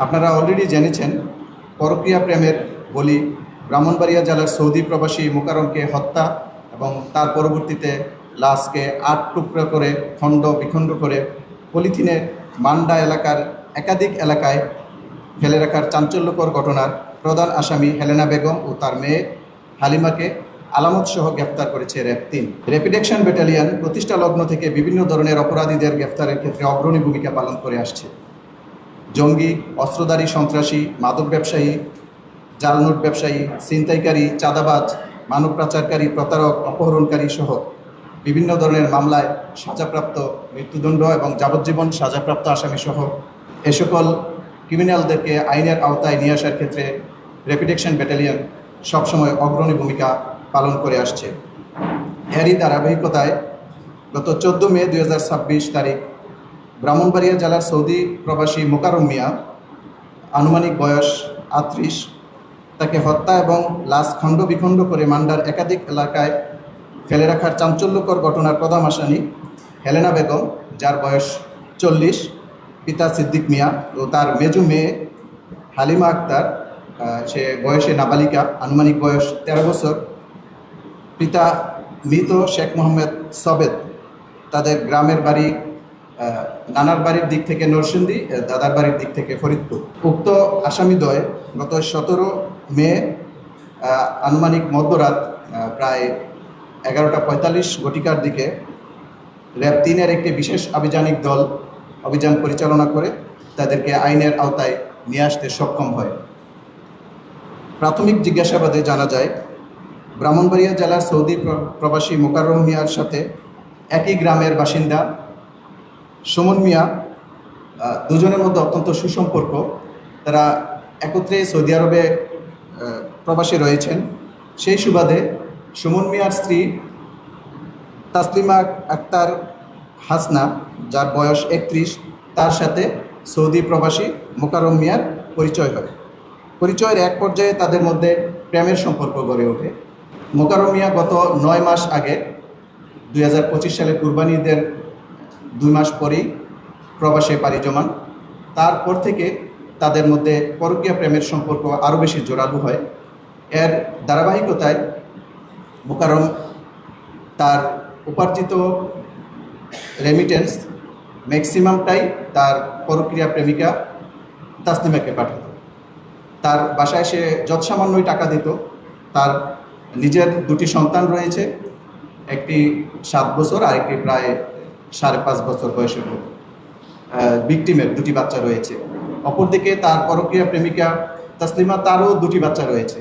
আপনারা অলরেডি জেনেছেন পরকীয়া প্রেমের বলি ব্রাহ্মণবাড়িয়া জেলার সৌদি প্রবাসী মোকারমকে হত্যা এবং তার পরবর্তীতে লাশকে ৮ টুকরো করে খণ্ড বিখণ্ড করে পলিথিনে মান্ডা এলাকার একাধিক এলাকায় ফেলে রাখার চাঞ্চল্যকর ঘটনার প্রধান আসামি হেলেনা বেগম ও তার মেয়ে হালিমাকে আলামত সহ গ্রেফতার করেছে র্যাব-3। র্যাপিড অ্যাকশন ব্যাটালিয়ন প্রতিষ্ঠা লগ্ন থেকে বিভিন্ন ধরনের অপরাধীদের গ্রেফতারের ক্ষেত্রে অগ্রণী ভূমিকা পালন করে আসছে। জঙ্গি, অস্ত্রধারী সন্ত্রাসী, মাদক ব্যবসায়ী, জাল নোট ব্যবসায়ী, ছিনতাইকারী, চাঁদাবাজ, মানব পাচারকারী, প্রতারক, অপহরণকারী সহ বিভিন্ন ধরনের মামলায় সাজাপ্রাপ্ত, মৃত্যুদণ্ড এবং যাবজ্জীবন সাজাপ্রাপ্ত আসামি সহ এ সকল ক্রিমিনালদেরকে আইনের আওতায় নিয়ে আসার ক্ষেত্রে র্যাপিড অ্যাকশন ব্যাটালিয়ন সবসময় অগ্রণী ভূমিকা পালন করে আসছে। এরই ধারাবাহিকতায় গত 14 মে 2026 তারিখ ব্রাহ্মণবাড়িয়া জেলার সৌদি প্রবাসী মোকারম মিয়া, আনুমানিক বয়স 38, তাকে হত্যা এবং লাশ খণ্ড বিখণ্ড করে মান্ডার একাধিক এলাকায় ফেলে রাখার চাঞ্চল্যকর ঘটনার প্রধান আসামি হেলেনা বেগম, যার বয়স 40, পিতা সিদ্দিক মিয়া ও তার মেজো মেয়ে হালিমা আক্তার, সে বয়সে নাবালিকা, আনুমানিক বয়স 13 বছর, পিতা মৃত শেখ মোহাম্মদ সবেদ, তাদের গ্রামের বাড়ি নানার বাড়ির দিক থেকে নরসিংদী, দাদার বাড়ির দিক থেকে ফরিদপুর। উক্ত আসামিদ্বয় গত 17 মে আনুমানিক মধ্যরাত প্রায় 11:45 ঘটিকার দিকে র্যাব-3-এর একটি বিশেষ আভিযানিক দল অভিযান পরিচালনা করে তাদেরকে আইনের আওতায় নিয়ে আসতে সক্ষম হয়। প্রাথমিক জিজ্ঞাসাবাদে জানা যায়, ব্রাহ্মণবাড়িয়া জেলার সৌদি প্রবাসী মোকাররম মিয়ার সাথে একই গ্রামের বাসিন্দা সুমন মিয়া, দুজনের মধ্যে অত্যন্ত সুসম্পর্ক। তারা একত্রে সৌদি আরবে প্রবাসী রয়েছেন। সেই সুবাদে সুমন মিয়ার স্ত্রী তাসলিমা আক্তার হাসনা, যার বয়স 31, তার সাথে সৌদি প্রবাসী মোকাররম মিয়ার পরিচয় হয়। পরিচয়ের এক পর্যায়ে তাদের মধ্যে প্রেমের সম্পর্ক গড়ে ওঠে। মোকাররম মিয়া গত 9 মাস আগে 2025 সালে কুরবানি ঈদের 2 মাস পরেই প্রবাসে পাড়ি জমান। তারপর থেকে তাদের মধ্যে পরকীয়া প্রেমের সম্পর্ক আরও বেশি জোরালো হয়। এর ধারাবাহিকতায় মোকাররম তার উপার্জিত রেমিটেন্স ম্যাক্সিমামটাই তার পরকীয়া প্রেমিকা তাসলিমাকে পাঠাত। তার বাসায় সে যৎসামান্যই টাকা দিত। তার নিজের 2টি সন্তান রয়েছে, একটি 7 বছর আর একটি প্রায় 5.5 বছর বয়সের ভিকটিমের 2টি বাচ্চা রয়েছে। অপরদিকে তার পরকীয়া প্রেমিকা তাসলিমা, তারও 2টি বাচ্চা রয়েছে,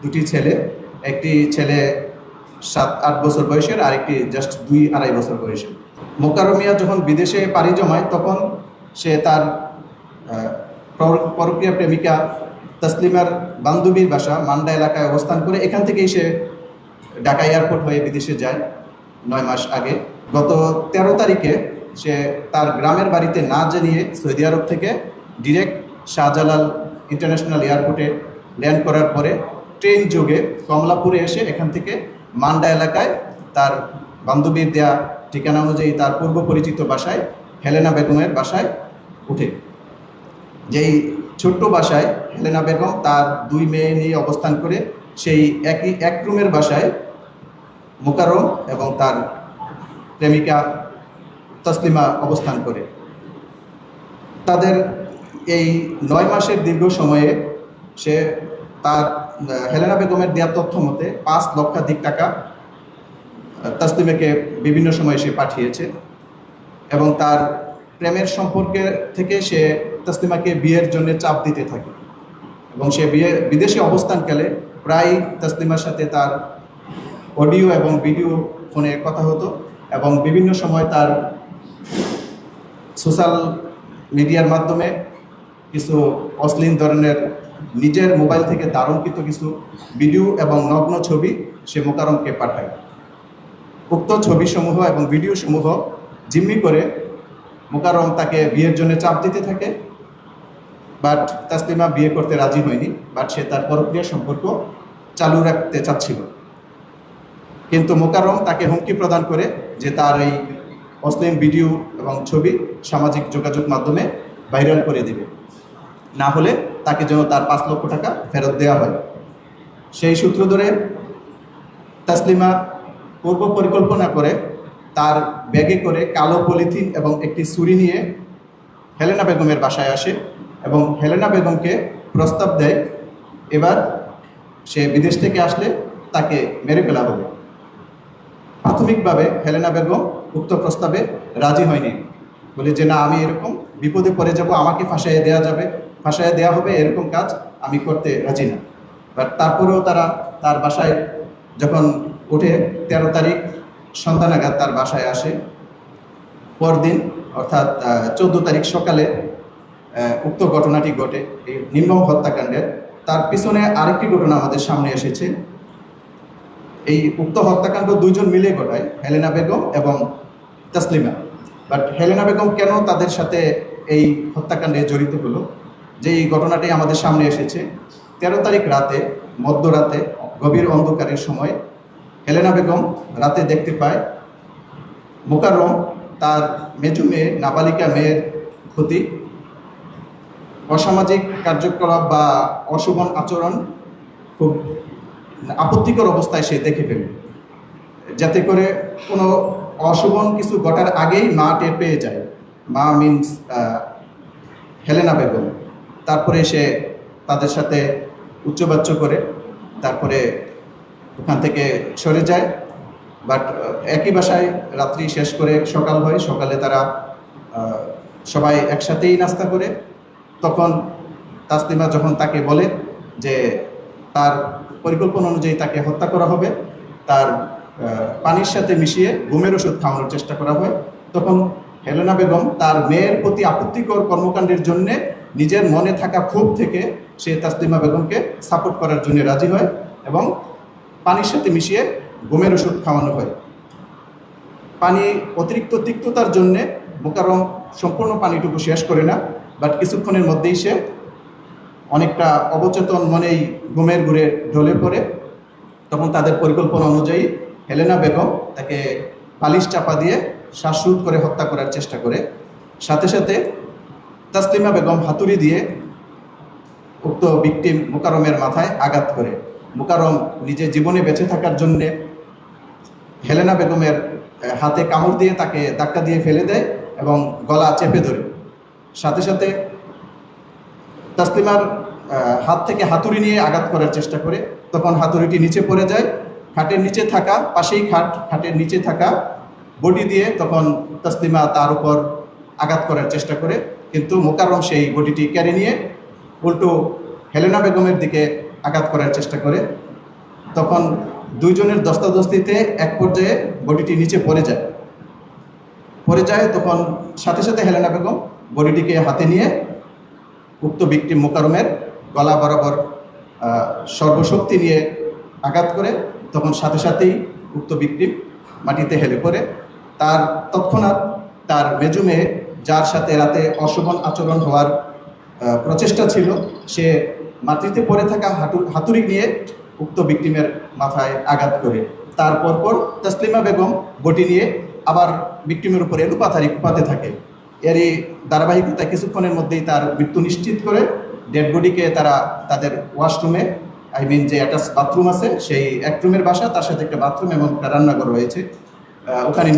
2টি ছেলে, একটি ছেলে 7-8 বছর বয়সের আর একটি জাস্ট 2-2.5 বছর বয়সের। মোকাররম মিয়া যখন বিদেশে পাড়ি জমায় তখন সে তার পরকীয়া প্রেমিকা তাসলিমার বান্ধবীর বাসা মান্ডা এলাকায় অবস্থান করে এখান থেকেই সে ঢাকা এয়ারপোর্ট হয়ে বিদেশে যায় 9 মাস আগে। গত 13 তারিখে সে তার গ্রামের বাড়িতে না জানিয়ে সৌদি আরব থেকে ডিরেক্ট শাহজালাল ইন্টারন্যাশনাল এয়ারপোর্টে ল্যান্ড করার পরে ট্রেন যোগে কমলাপুরে এসে এখান থেকে মান্ডা এলাকায় তার বান্ধবীর দেয়া ঠিকানা অনুযায়ী তার পূর্ব পরিচিত বাসায় হেলেনা বেগমের বাসায় উঠে। যেই ছোট্ট বাসায় হেলেনা বেগম তার 2 মেয়ে নিয়ে অবস্থান করে সেই এক রুমের বাসায় মোকাররম এবং তার প্রেমিকা তাসলিমা অবস্থান করে। তাদের এই 9 মাসের দীর্ঘ সময়ে সে তার হেলেনা বেগমের দেওয়া তথ্য মতে 5 লক্ষাধিক টাকা তাসলিমাকে বিভিন্ন সময়ে সে পাঠিয়েছে এবং তার প্রেমের সম্পর্কে থেকে সে তাসলিমাকে বিয়ের জন্য চাপ দিতে থাকে এবং সে বিদেশে অবস্থানকালে প্রায় তাসলিমার সাথে তার অডিও এবং ভিডিও ফোনে কথা হতো এবং বিভিন্ন সময় তার সোশ্যাল মিডিয়ার মাধ্যমে কিছু অশ্লীল ধরনের নিজের মোবাইল থেকে ধারণকৃত কিছু ভিডিও এবং নগ্ন ছবি সে মোকাররমকে পাঠায়। উক্ত ছবিসমূহ এবং ভিডিওসমূহ জিম্মি করে মোকাররম তাকে বিয়ের জন্য চাপ দিতে থাকে, বাট তাসলিমা বিয়ে করতে রাজি হয়নি, বাট সে তার পরকীয়া সম্পর্ক চালু রাখতে চাচ্ছিল। কিন্তু মোকাররম তাকে হুমকি প্রদান করে যে তার এই অশ্লীল ভিডিও এবং ছবি সামাজিক যোগাযোগ মাধ্যমে ভাইরাল করে দিবে। না হলে তাকে যেন তার 5 লক্ষ টাকা ফেরত দেওয়া হয়। সেই সূত্র ধরে তাসলিমা পূর্ব পরিকল্পনা করে তার ব্যাগে করে কালো পলিথিন এবং একটি ছুরি নিয়ে হেলেনা বেগমের বাসায় আসে এবং হেলেনা বেগমকে প্রস্তাব দেয় এবার সে বিদেশ থেকে আসলে তাকে মেরে ফেলা হবে। প্রাথমিকভাবে হেলেনা বেগম উক্ত প্রস্তাবে রাজি হয়নি, বলে যে না, আমি এরকম বিপদে পড়ে যাব, আমাকে ফাঁসাইয়া দেওয়া হবে, এরকম কাজ আমি করতে রাজি না। বাট তারপরেও তারা তার বাসায় যখন উঠে 13 তারিখ সন্ধ্যা নাগাদ তার বাসায় আসে, পরদিন অর্থাৎ 14 তারিখ সকালে উক্ত ঘটনাটি ঘটে, এই নির্মম হত্যাকাণ্ডের। তার পিছনে আরেকটি ঘটনা আমাদের সামনে এসেছে। এই উক্ত হত্যাকাণ্ড দুইজন মিলে ঘটায়, হেলেনা বেগম এবং তাসলিমা। বাট হেলেনা বেগম কেন তাদের সাথে এই হত্যাকাণ্ডে জড়িত হলো, যে এই ঘটনাটি আমাদের সামনে এসেছে। 13 তারিখ রাতে, মধ্যরাতে, গভীর অন্ধকারের সময় হেলেনা বেগম রাতে দেখতে পায় মোকাররম তার মেজো মেয়ে, নাবালিকা মেয়ের প্রতি অসামাজিক কার্যকলাপ বা অশোভন আচরণ খুব আপত্তিকর অবস্থায় সে দেখে ফেলে, যাতে করে কোনো অশোভন কিছু ঘটার আগেই মা টের পেয়ে যায়। মা মিনস হেলেনা বেগম। তারপরে সে তাদের সাথে উচ্চবাচ্য করে তারপরে ওখান থেকে সরে যায়। বাট একই বাসায় রাত্রি শেষ করে সকাল হয়, সকালে তারা সবাই একসাথেই নাস্তা করে। তখন তাসলিমা যখন তাকে বলে যে তার পরিকল্পনা অনুযায়ী তাকে হত্যা করা হবে, তার পানির সাথে মিশিয়ে ঘুমের ওষুধ খাওয়ানোর চেষ্টা করা হয়, তখন হেলেনা বেগম তার মেয়ের প্রতি আপত্তিকর কর্মকাণ্ডের জন্যে নিজের মনে থাকা ক্ষোভ থেকে সে তাসলিমা বেগমকে সাপোর্ট করার জন্য রাজি হয় এবং পানির সাথে মিশিয়ে ঘুমের ওষুধ খাওয়ানো হয়। পানি অতিরিক্ত তিক্ততার জন্যে মোকাররম সম্পূর্ণ পানিটুকু শেষ করে না, বাট কিছুক্ষণের মধ্যেই সে অনেকটা অবচেতন মনেই ঘুমের ঘুরে ঢলে পড়ে। তখন তাদের পরিকল্পনা অনুযায়ী হেলেনা বেগম তাকে পালিশ চাপা দিয়ে শ্বাসরোধ করে হত্যা করার চেষ্টা করে। সাথে সাথে তাসলিমা বেগম হাতুড়ি দিয়ে উক্ত ভিকটিম মোকাররমের মাথায় আঘাত করে। মোকাররম নিজে জীবনে বেঁচে থাকার জন্যে হেলেনা বেগমের হাতে কামড় দিয়ে তাকে ধাক্কা দিয়ে ফেলে দেয় এবং গলা চেপে ধরে। সাথে সাথে তাসলিমার হাত থেকে হাতুড়ি নিয়ে আঘাত করার চেষ্টা করে। তখন হাতুড়িটি নিচে পড়ে যায়। খাটের নিচে থাকা, পাশেই খাটের নিচে থাকা বডি দিয়ে তখন তাসলিমা তার উপর আঘাত করার চেষ্টা করে, কিন্তু মোকাররম সেই বডিটি কেড়ে নিয়ে উল্টো হেলেনা বেগমের দিকে আঘাত করার চেষ্টা করে। তখন দুইজনের দস্তাদস্তিতে এক পর্যায়ে বডিটি নিচে পড়ে যায়। তখন সাথে সাথে হেলেনা বেগম বডিটিকে হাতে নিয়ে উক্ত ভিকটিম মোকাররমের গলা বরাবর সর্বশক্তি নিয়ে আঘাত করে। তখন সাথে সাথেই উক্ত ভিকটিম মাটিতে হেলে পড়ে। তার তৎক্ষণাৎ তার মেজো মেয়ে, যার সাথে রাতে অশোভন আচরণ হওয়ার প্রচেষ্টা ছিল, সে মাটিতে পড়ে থাকা হাতুড়ি নিয়ে উক্ত ভিকটিমের মাথায় আঘাত করে। তারপর তাসলিমা বেগম বডি নিয়ে আবার ভিকটিমের উপরে এলোপাথারি কুপাতে থাকে। এরই ধারাবাহিকতায় কিছুক্ষণের মধ্যেই তার মৃত্যু নিশ্চিত করে ডেড বডিকে তারা তাদের ওয়াশরুমে, যে অ্যাটাচ বাথরুম আছে, সেই এক রুমের বাসা, তার সাথে একটা বাথরুম এবং একটা রান্নাঘর রয়েছে, ওখানে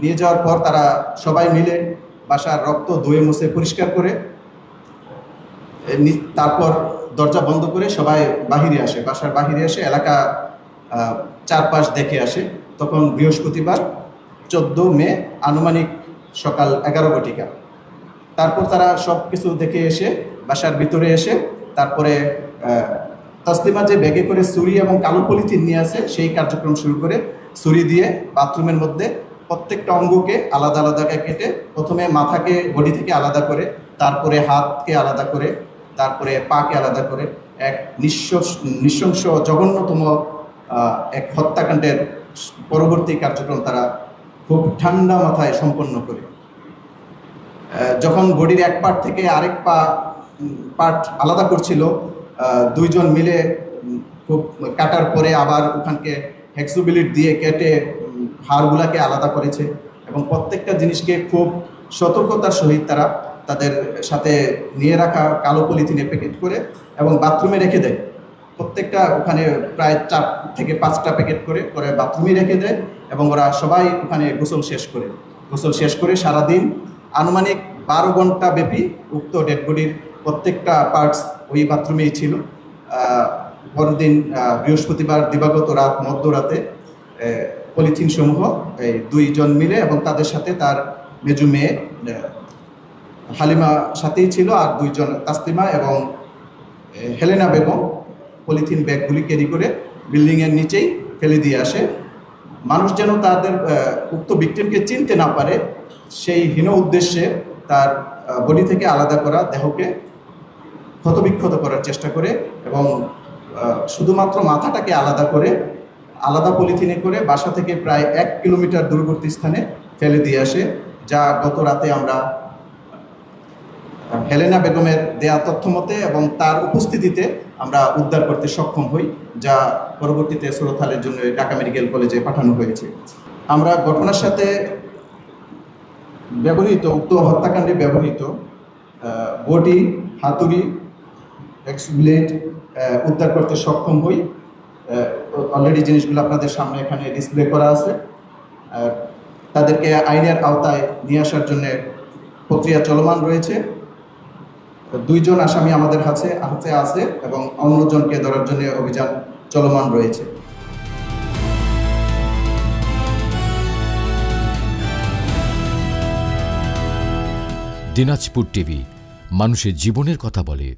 নিয়ে যাওয়ার পর তারা সবাই মিলে বাসার রক্ত ধুয়ে মুছে পরিষ্কার করে তারপর দরজা বন্ধ করে সবাই বাসার বাহিরে আসে, এলাকা চারপাশ দেখে আসে। তখন বৃহস্পতিবার 14 মে আনুমানিক সকাল 11 ঘটিকা। তারপর তারা সব কিছু দেখে এসে বাসার ভিতরে এসে তারপরে তাসলিমা যে ব্যাগে করে ছুরি এবং কালো পলিথিন নিয়ে আসে সেই কার্যক্রম শুরু করে। ছুরি দিয়ে বাথরুমের মধ্যে প্রত্যেকটা অঙ্গকে আলাদা আলাদা কেটে, প্রথমে মাথাকে বডি থেকে আলাদা করে, তারপরে হাতকে আলাদা করে, তারপরে পাকে আলাদা করে এক নৃশংস জঘন্যতম এক হত্যাকাণ্ডের পরবর্তী কার্যক্রম তারা খুব ঠান্ডা মাথায় সম্পন্ন করে। যখন বডির এক পার্ট থেকে আরেক পার্ট আলাদা করছিল, দুইজন মিলে খুব কাটার পরে আবার ওখানকে হেক্সোবিলিট দিয়ে কেটে হাড়গুলাকে আলাদা করেছে এবং প্রত্যেকটা জিনিসকে খুব সতর্কতার সহিত তারা তাদের সাথে নিয়ে রাখা কালো পলিথিনে প্যাকেট করে এবং বাথরুমে রেখে দেয়। প্রত্যেকটা ওখানে প্রায় 4 থেকে 5টা প্যাকেট করে করে বাথরুমে রেখে দেয় এবং ওরা সবাই ওখানে গোসল শেষ করে সারাদিন আনুমানিক 12 ঘন্টা ব্যাপী উক্ত ডেড বডির প্রত্যেকটা পার্টস ওই বাথরুমেই ছিল। পরের দিন বৃহস্পতিবার দিবাগত রাত মধ্যরাতে পলিথিন সমূহ এই 2 জন মিলে এবং তাদের সাথে তার মেজু মেয়ে হালিমা সাথেই ছিল, আর 2 জন তাসলিমা এবং হেলেনা বেগম পলিথিন ব্যাগগুলি ক্যারি করে বিল্ডিংয়ের নিচেই ফেলে দিয়ে আসে। মানুষ যেন তাদের উক্ত ভিকটিমকে চিনতে না পারে সেই হীন উদ্দেশ্যে তার বডি থেকে আলাদা করা দেহকে ক্ষতবিক্ষত করার চেষ্টা করে এবং শুধুমাত্র মাথাটাকে আলাদা করে আলাদা পলিথিনে করে বাসা থেকে প্রায় 1 কিলোমিটার দূরবর্তী স্থানে ফেলে দিয়ে আসে, যা গত রাতে আমরা হেলেনা বেগমের দেয়া তথ্য মতে এবং তার উপস্থিতিতে আমরা উদ্ধার করতে সক্ষম হই, যা পরবর্তীতে সুরতহালের জন্য ঢাকা মেডিকেল কলেজে পাঠানো হয়েছে। আমরা ঘটনার সাথে ব্যবহৃত উক্ত হত্যাকাণ্ডে ব্যবহৃত বডি, হাতুড়ি, ব্লেড উদ্ধার করতে সক্ষম হই। অলরেডি জিনিসগুলো আপনাদের সামনে এখানে ডিসপ্লে করা আছে। তাদেরকে আইনের আওতায় নিয়ে আসার জন্য প্রক্রিয়া চলমান রয়েছে। 2 জন আসামি আমাদের হাতে আছে এবং অন্যজনকে ধরার জন্য অভিযান চলমান রয়েছে। দিনাজপুর টিভি, মানুষের জীবনের কথা বলে।